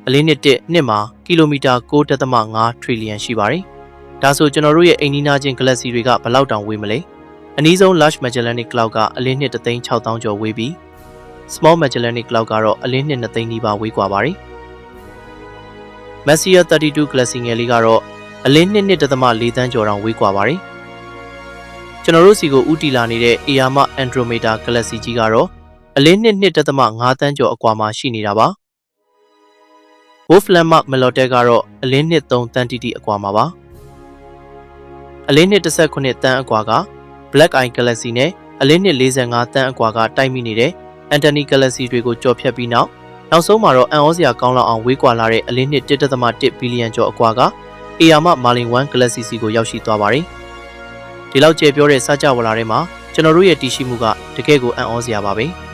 အလင်းနှစ်နှစ်မှာကီလိုမီတာ9.5 trillion ရှိပါတယ်။ဒါဆိုကျွန်တော်တို့ရဲ့အိမ်နီးနားချင်း galaxy တွေကဘယ်လောက်တောင်ဝေးမလဲ။အနည်းဆုံး Large Magellanic Cloud ကအလင်းနှစ်3,600,000 ကျော်ဝေးပြီး Small Magellanic Cloud ကတော့အလင်းနှစ်2သိန်းနီးပါးဝေးကွာပါတယ်။ Messier 32 galaxy ငယ်လေးကတော့အလင်းနှစ်1.4 သန်းကျော်တောင်ဝေးကွာပါတယ်။ကျွန်တော်တို့စီကိုဦးတည်လာနေတဲ့ Ayama Andromeda galaxy ကြီးကတော့အလင်းနှစ်1.5 သန်းကျော်အကွာမှာရှိနေတာပါ။ Wolf Landmark Melotet ကတော့အလင်းနှစ်3သန်းတိတိအကွာမှာပါ။အလင်းနှစ်18သန်းအကွာက Black Eye Galaxy နဲ့အလင်းနှစ်45သန်းအကွာကတိုက်မိနေတဲ့ Antony Galaxy တွေကိုကျော်ဖြတ်ပြီးနောက်ဆုံးမှာတော့အံ့ဩစရာကောင်းလောက်အောင်ဝေးကွာလာတဲ့အလင်းနှစ်1.1 ဘီလီယံကျော်အကွာက Ayama Marlin 1 Galaxy စီကိုရောက်ရှိသွားပါတယ်။ဒီလောက်ကျေပြောတဲ့စကြဝဠာထဲမှာကျွန်တော်တို့ရဲ့တည်ရှိမှုကတကယ့်ကိုအံ့ဩစရာပါပဲ။